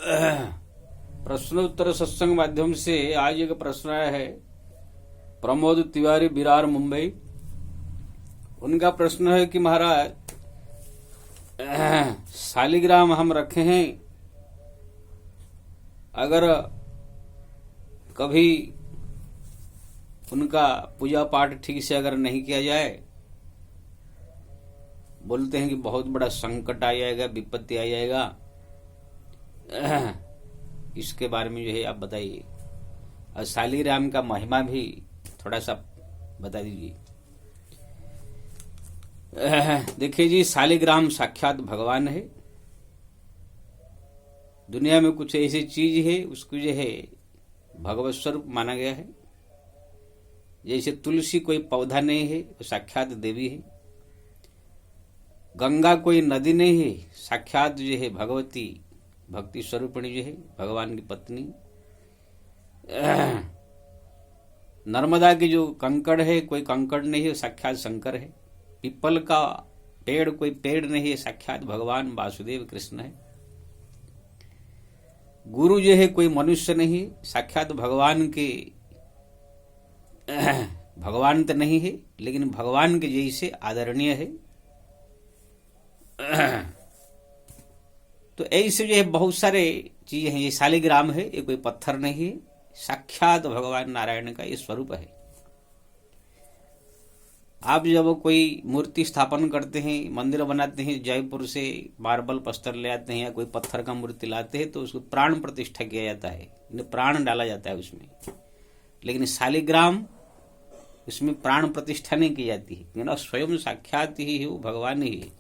प्रश्नोत्तर सत्संग माध्यम से आज एक प्रश्न आया है। प्रमोद तिवारी, बिरार, मुंबई। उनका प्रश्न है कि महाराज, शालिग्राम हम रखे हैं, अगर कभी उनका पूजा पाठ ठीक से अगर नहीं किया जाए, बोलते हैं कि बहुत बड़ा संकट आ जाएगा, विपत्ति आ जाएगा। इसके बारे में जो है आप बताइए, और शालिग्राम का महिमा भी थोड़ा सा बता दीजिए। देखिए जी, शालिग्राम साक्षात भगवान है। दुनिया में कुछ ऐसी चीज है उसको जो है भगवत स्वरूप माना गया है। जैसे तुलसी कोई पौधा नहीं है, वो साक्षात देवी है। गंगा कोई नदी नहीं है, साक्षात जो है भगवती भक्ति स्वरूपिणी जो है भगवान की पत्नी। नर्मदा की जो कंकड़ है, कोई कंकड़ नहीं है, साक्षात शंकर है। पीपल का पेड़ कोई पेड़ नहीं है, साक्षात भगवान वासुदेव कृष्ण है। गुरु जो है कोई मनुष्य नहीं, साक्षात भगवान के भगवान तो नहीं है लेकिन भगवान के जैसे आदरणीय है। तो ऐसे जो है बहुत सारे चीजें हैं। ये शालिग्राम है, ये कोई पत्थर नहीं है, साक्षात भगवान नारायण का ये स्वरूप है। आप जब कोई मूर्ति स्थापन करते हैं, मंदिर बनाते हैं, जयपुर से मार्बल पत्थर ले आते हैं या कोई पत्थर का मूर्ति लाते हैं, तो उसको प्राण प्रतिष्ठा किया जाता है, प्राण डाला जाता है उसमें। लेकिन शालिग्राम, उसमें प्राण प्रतिष्ठा नहीं की जाती है, स्वयं साक्षात ही है, वो भगवान ही है।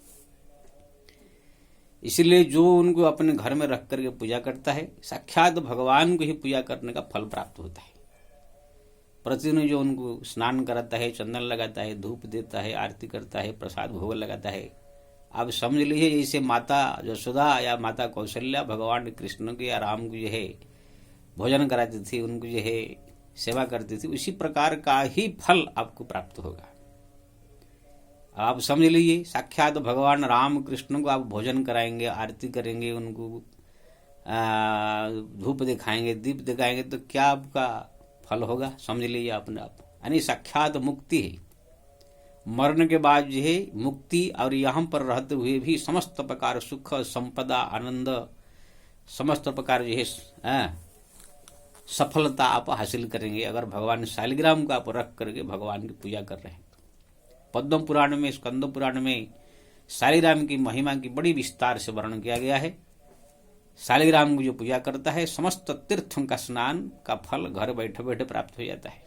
इसलिए जो उनको अपने घर में रख करके पूजा करता है, साक्षात भगवान को ही पूजा करने का फल प्राप्त होता है। प्रतिदिन जो उनको स्नान कराता है, चंदन लगाता है, धूप देता है, आरती करता है, प्रसाद भोग लगाता है। आप समझ लीजिए जैसे माता यशोदा या माता कौशल्या भगवान कृष्ण के या राम को जो है भोजन कराती थी, उनको जो है सेवा करती थी, उसी प्रकार का ही फल आपको प्राप्त होगा। आप समझ लीजिए, साक्षात भगवान राम कृष्ण को आप भोजन कराएंगे, आरती करेंगे, उनको धूप दिखाएंगे, दीप दिखाएंगे, तो क्या आपका फल होगा? समझ लीजिए अपने आप। यानी साक्षात मुक्ति है। मरण के बाद जो है मुक्ति, और यहाँ पर रहते हुए भी समस्त प्रकार सुख, संपदा, आनंद, समस्त प्रकार जो है सफलता आप हासिल करेंगे, अगर भगवान शालिग्राम को आप रख करके भगवान की पूजा कर रहे हैं। पद्म पुराण में, स्कंद पुराण में शालिग्राम की महिमा की बड़ी विस्तार से वर्णन किया गया है। शालिग्राम को जो पूजा करता है, समस्त तीर्थों का स्नान का फल घर बैठे बैठे प्राप्त हो जाता है।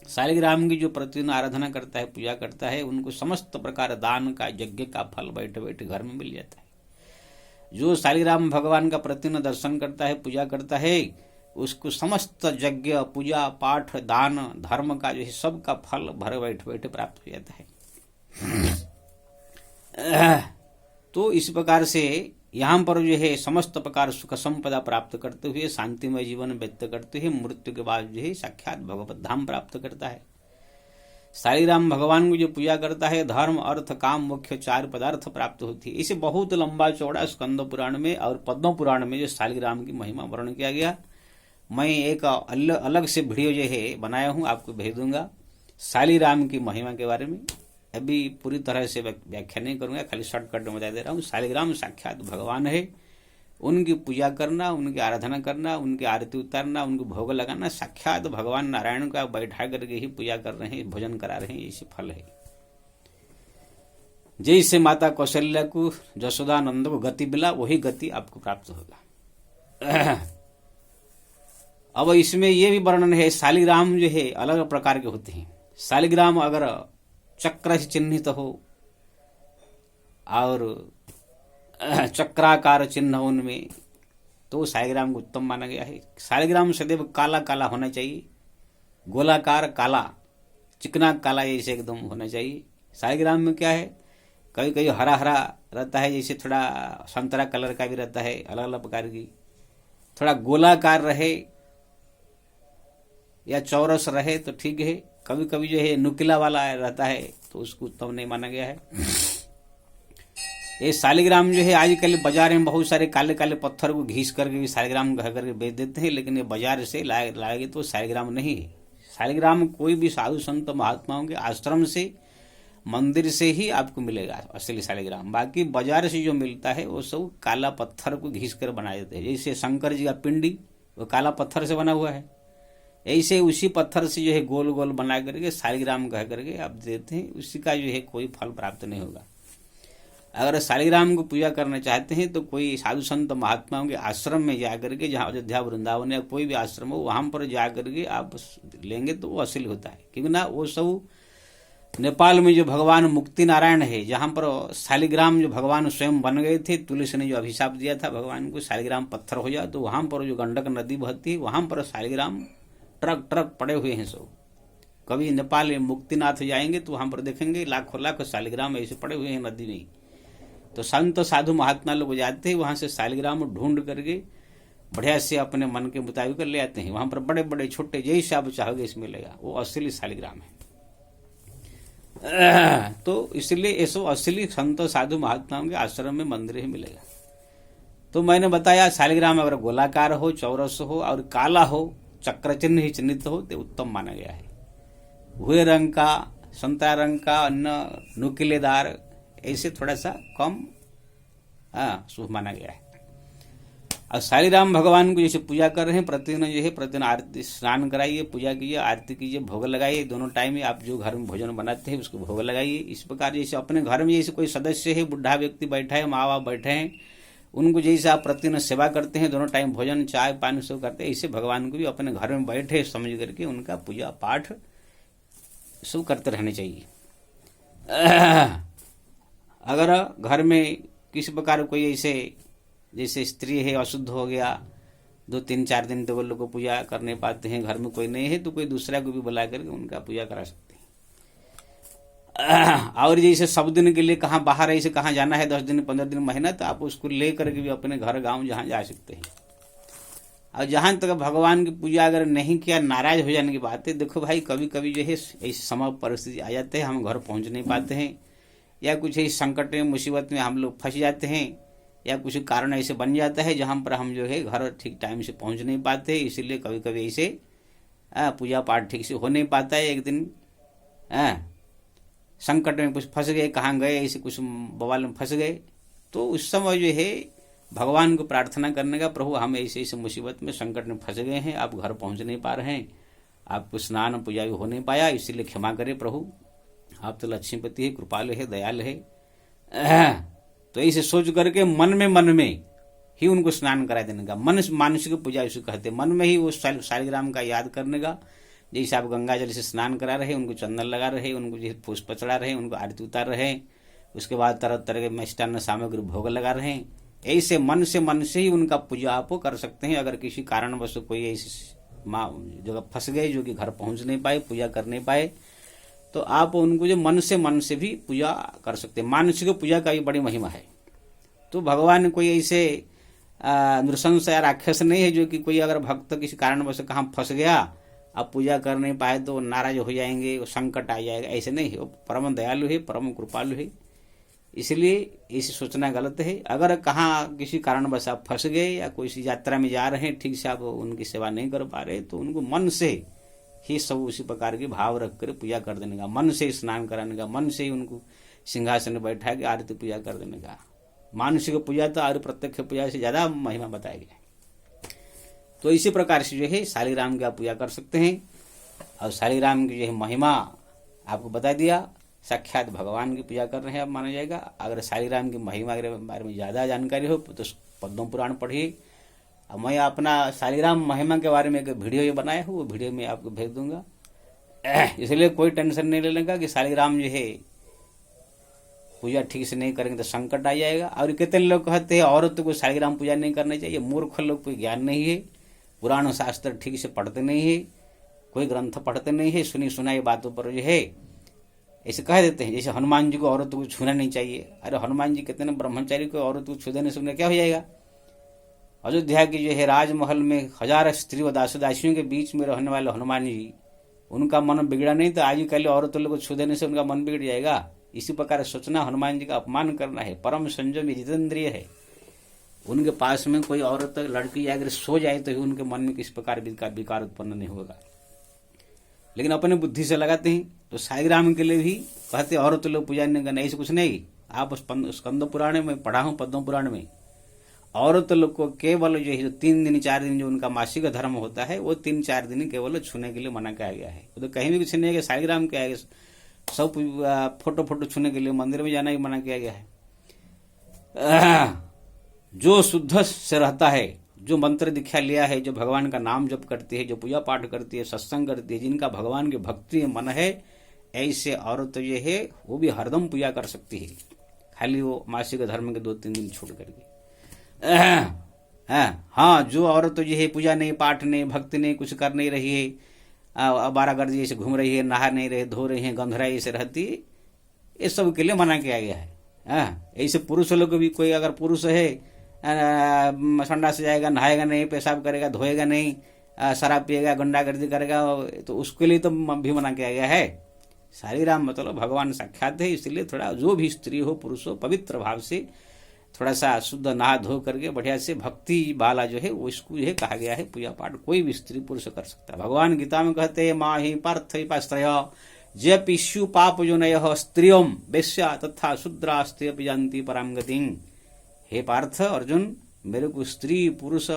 शालिग्राम की जो प्रतिदिन आराधना करता है, पूजा करता है, उनको समस्त प्रकार दान का, यज्ञ का फल बैठे बैठे घर में मिल जाता है। जो शालिग्राम भगवान का प्रतिदिन दर्शन करता है, पूजा करता है, उसको समस्त यज्ञ, पूजा पाठ, दान, धर्म का जो है सबका फल घर बैठे बैठे प्राप्त हो जाता है। तो इस प्रकार से यहाँ पर जो है समस्त प्रकार सुख संपदा प्राप्त करते हुए, शांतिमय जीवन व्यतीत करते हुए, मृत्यु के बाद जो है साक्षात भगवत धाम प्राप्त करता है। शालिग्राम भगवान को जो पूजा करता है, धर्म, अर्थ, काम, मोक्ष 4 पदार्थ प्राप्त होती है। इसे बहुत लंबा चौड़ा स्कंद पुराण में और पद्म पुराण में जो शालिग्राम की महिमा वर्णन किया गया। मैं एक अलग से वीडियो जो है बनाया हूँ, आपको भेज दूंगा शालिग्राम की महिमा के बारे में। अभी पूरी तरह से व्याख्या नहीं करूंगा, खाली शॉर्टकट में बता दे रहा हूँ। शालिग्राम साक्षात भगवान है, उनकी पूजा करना, उनकी आराधना करना, उनकी आरती उतारना, उनको भोग लगाना, साक्षात भगवान नारायण को आप बैठा करके ही पूजा कर रहे हैं, भोजन करा रहे हैं, इसी फल है। जैसे माता कौशल्या को, यशोदानंद को गति मिला, वही गति आपको प्राप्त होगा। अब इसमें यह भी वर्णन है, शालिग्राम जो है अलग प्रकार के होते हैं। शालिग्राम अगर चक्र से चिन्हित हो और चक्राकार चिन्ह उनमें, तो शालिग्राम को उत्तम माना गया है। शालिग्राम सदैव काला काला होना चाहिए, गोलाकार काला, चिकना काला जैसे एकदम होना चाहिए। शालिग्राम में क्या है, कभी कभी हरा हरा रहता है, जैसे थोड़ा संतरा कलर का भी रहता है, अलग अलग प्रकार की। थोड़ा गोलाकार रहे या चौरस रहे तो ठीक है। कभी कभी जो है नुकीला वाला रहता है तो उसको उत्तम नहीं माना गया है। ये शालिग्राम जो है आजकल बाजार में बहुत सारे काले काले पत्थर को घीस करके भी शालिग्राम कह करके बेच देते हैं, लेकिन ये बाजार से लाएंगे तो शालिग्राम नहीं है। शालिग्राम कोई भी साधु संत महात्माओं के आश्रम से, मंदिर से ही आपको मिलेगा असली शालिग्राम। बाकी बाजार से जो मिलता है वो सब काला पत्थर को घीस कर बना देते हैं। जैसे शंकर जी का पिंडी वो काला पत्थर से बना हुआ है, ऐसे उसी पत्थर से जो है गोल गोल बना करके शालिग्राम कह करके आप देते हैं, उसी का जो है कोई फल प्राप्त नहीं होगा। अगर शालिग्राम को पूजा करना चाहते हैं तो कोई साधु संत महात्माओं के आश्रम में जा करके, जहाँ अयोध्या वृंदावन या कोई भी आश्रम हो वहां पर जा करके आप लेंगे तो वो असली होता है। क्योंकि ना वो सब नेपाल में जो भगवान मुक्ति नारायण है, जहां पर शालिग्राम जो भगवान स्वयं बन गए थे, तुलसी ने जो अभिशाप दिया था भगवान को शालिग्राम पत्थर हो जाए, तो वहां पर जो गंडक नदी बहती है वहां पर शालिग्राम ट्रक ट्रक पड़े हुए हैं सब। कभी नेपाल में मुक्तिनाथ जाएंगे तो वहां पर देखेंगे लाखों लाखों शालिग्राम ऐसे पड़े हुए हैं नदी में। तो संत साधु महात्मा लोग जाते हैं वहां से शालिग्राम ढूंढ करके बढ़िया से अपने मन के मुताबिक ले आते हैं। वहां पर बड़े बड़े छोटे जैसे आप चाहोगे इसमें मिलेगा, वो असली शालिग्राम है। तो इसलिए ये सब असली संत साधु महात्माओं के आश्रम में मंदिर ही मिलेगा। तो मैंने बताया शालिग्राम अगर गोलाकार हो, चौरस हो और काला हो, चक्र चिन्ह ही चिन्हित हो तो उत्तम माना गया है। भूरे रंग का, संतरा रंग का, अन्य नुकीलेदार, ऐसे थोड़ा सा कम शुभ माना गया है। और शालिग्राम भगवान को जैसे पूजा कर रहे हैं, प्रतिदिन जो है प्रतिदिन आरती स्नान कराइए, पूजा कीजिए, आरती कीजिए, भोग लगाइए। दोनों टाइम में आप जो घर में भोजन बनाते हैं उसको भोग लगाइए। इस प्रकार जैसे अपने घर में जैसे कोई सदस्य है, बुढ़ा व्यक्ति बैठा है, माँ बाप बैठे हैं, उनको जैसे आप प्रतिदिन सेवा करते हैं, दोनों टाइम भोजन चाय पानी सब करते हैं, ऐसे भगवान को भी अपने घर में बैठे समझ करके उनका पूजा पाठ सब करते रहने चाहिए। अगर घर में किसी प्रकार कोई ऐसे जैसे स्त्री है अशुद्ध हो गया, 2-3-4 दिन तो वो लोग को पूजा करने पाते हैं, घर में कोई नहीं है तो कोई दूसरा को भी बुला करके उनका पूजा करा सकते हैं। और जैसे सब दिन के लिए कहाँ बाहर ऐसे कहाँ जाना है, 10 दिन 15 दिन महीना, तो आप उसको ले करके भी अपने घर गांव जहाँ जा सकते हैं। और जहां तक भगवान की पूजा अगर नहीं किया, नाराज हो जाने की बात है, देखो भाई कभी कभी जो है ऐसी समय परिस्थिति आ जाते हैं, हम घर पहुंच नहीं पाते हैं, या कुछ ऐसी संकट में मुसीबत में हम लोग फंस जाते हैं, या कुछ कारण ऐसे बन जाता है जहां पर हम जो है घर ठीक टाइम से पहुंच नहीं पाते, इसीलिए कभी कभी ऐसे पूजा पाठ ठीक से हो नहीं पाता है। एक दिन संकट में कुछ फंस गए, कहाँ गए, ऐसे कुछ बवाल में फंस गए, तो उस समय जो है भगवान को प्रार्थना करने का, प्रभु हम ऐसे ऐसे मुसीबत में संकट में फंस गए हैं, आप घर पहुंच नहीं पा रहे हैं, आपको स्नान पूजा भी हो नहीं पाया, इसीलिए क्षमा करें प्रभु, आप तो लक्ष्मीपति है, कृपालु है, दयालु है। तो ऐसे सोच करके मन में ही उनको स्नान करा देने का, मन मानसिक पूजा इसे कहते हैं। मन में ही वो शालिग्राम का याद करने का, जैसे आप गंगा जल से स्नान करा रहे, उनको चंदन लगा रहे, उनको जैसे पुष्प चढ़ा रहे, उनको आरती उतार रहे, उसके बाद तरह तरह के मिष्टान्न सामग्री भोग लगा रहे हैं, ऐसे मन से ही उनका पूजा आप कर सकते हैं। अगर किसी कारणवश कोई ऐसी जगह फंस गए जो कि घर पहुंच नहीं पाए, पूजा कर नहीं पाए, तो आप उनको जो मन से भी पूजा कर सकते हैं। मानसिक पूजा का भी बड़ी महिमा है। तो भगवान कोई ऐसे नृशंस या राक्षस नहीं है जो कि कोई अगर भक्त किसी कारणवश कहाँ फंस गया, आप पूजा कर नहीं पाए तो नाराज हो जाएंगे, संकट आ जाएगा, ऐसे नहीं है। वो परम दयालु है, परम कृपालु है, इसलिए ऐसी सोचना गलत है। अगर कहाँ किसी कारणवश आप फंस गए या कोई यात्रा में जा रहे हैं, ठीक से आप उनकी सेवा नहीं कर पा रहे, तो उनको मन से ही सब उसी प्रकार के भाव रख कर पूजा कर देने का, मन से स्नान कराने का, मन से ही उनको सिंहासन में बैठा के आरती पूजा कर देने का। मानसिक पूजा तो और प्रत्यक्ष पूजा से ज्यादा महिमा बताया गया। तो इसी प्रकार से जो है शालिग्राम की आप पूजा कर सकते हैं। और शालिग्राम की जो है महिमा आपको बता दिया, साक्षात भगवान की पूजा कर रहे हैं आप माना जाएगा। अगर शालिग्राम की महिमा के बारे में ज्यादा जानकारी हो तो पद्म पुराण पढ़िए। मैं अपना शालिग्राम महिमा के बारे में एक वीडियो ये बनाया हूँ, वो वीडियो में आपको भेज दूंगा, इसलिए कोई टेंशन नहीं लेने का कि शालिग्राम जो है पूजा ठीक से नहीं करेंगे तो संकट आ जाएगा। और कितने लोग कहते हैं औरतों को शालिग्राम पूजा नहीं करनी चाहिए। मूर्ख लोग, कोई ज्ञान नहीं है, पुराण शास्त्र ठीक से पढ़ते नहीं है, कोई ग्रंथ पढ़ते नहीं है, सुनी सुनाई बातों पर जो है ऐसे कह देते हैं। जैसे हनुमान जी को औरतों को छूना नहीं चाहिए। अरे हनुमान जी कितने ब्रह्मचारी को औरत को छू देने से क्या हो जाएगा। अयोध्या की जो है राजमहल में 1000 स्त्री व दासियों के बीच में रहने वाले हनुमान जी, उनका मन बिगड़ा नहीं, तो आजकल औरतों को छू देने से उनका मन बिगड़ जाएगा। इसी प्रकार सोचना हनुमान जी का अपमान करना है। परम संयमी जितेंद्रिय है, उनके पास में कोई औरत लड़की अगर सो जाए तो उनके मन में किस प्रकार विकार उत्पन्न नहीं होगा। लेकिन अपने बुद्धि से लगाते हैं। तो साईग्राम के लिए भी कहते औरत लोग पूजा नहीं करना, ऐसे कुछ नहीं। आप स्कंद पुराण में पढ़ा हूं, पद्म पुराण में औरत लोग को केवल जो है 3 दिन 4 दिन जो उनका मासिक धर्म होता है वो 3-4 दिन केवल छूने के लिए मना किया गया है। तो कहीं भी कुछ नहीं है। साईग्राम के आगे सब फोटो छूने के लिए मंदिर में जाना ही मना किया गया है। जो शुद्ध से रहता है, जो मंत्र दीक्षा लिया है, जो भगवान का नाम जप करती है, जो पूजा पाठ करती है, सत्संग करती है, जिनका भगवान की भक्ति मन है, ऐसे औरत ये है वो भी हरदम पूजा कर सकती है, खाली वो मासिक धर्म के 2-3 दिन छोड़ करके। हाँ, जो औरत जो है पूजा नहीं, पाठ नहीं, भक्ति नहीं, कुछ कर नहीं रही है, आवारागर्दी ऐसे घूम रही है, नहा नहीं रहे, धो रही है, गंधराई ऐसे रहती है, ये सब के लिए मना किया गया है। ऐसे पुरुष लोग भी, कोई अगर पुरुष है संडा से जाएगा, नहाएगा नहीं, पेशाब करेगा, धोएगा नहीं, शराब पिएगा, गुंडागर्दी करेगा, तो उसके लिए तो भी मना किया गया है। साईग्राम मतलब भगवान साक्षात है, इसलिए थोड़ा जो भी स्त्री हो पुरुष हो पवित्र भाव से थोड़ा सा शुद्ध नहा धो करके बढ़िया से भक्ति वाला जो है वो इसको यह कहा गया है। पूजा पाठ कोई भी स्त्री पुरुष कर सकता है। भगवान गीता में कहते हैं माहि पार्थपाश्रय जय पिष्यु पाप जो नय स्त्रियों वेश्या तथा शूद्रास्ते जानती परम गति। हे पार्थ अर्जुन, मेरे को स्त्री पुरुष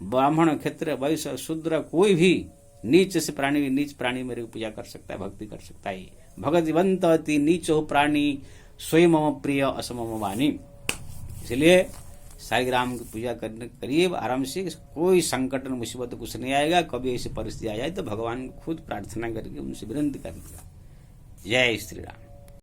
ब्राह्मण क्षत्रिय वैश्य शूद्र कोई भी नीच प्राणी मेरे को पूजा कर सकता है, भक्ति कर सकता है। भगवंत अति नीचो प्राणी स्वयं मम प्रिय असमम वाणी। इसलिए साईग्राम की पूजा करिए आराम से, कोई संकट मुसीबत कुछ नहीं आएगा। कभी ऐसी परिस्थिति आ जाए तो भगवान खुद प्रार्थना करके उनसे विनती करेंगे। जय श्री राम।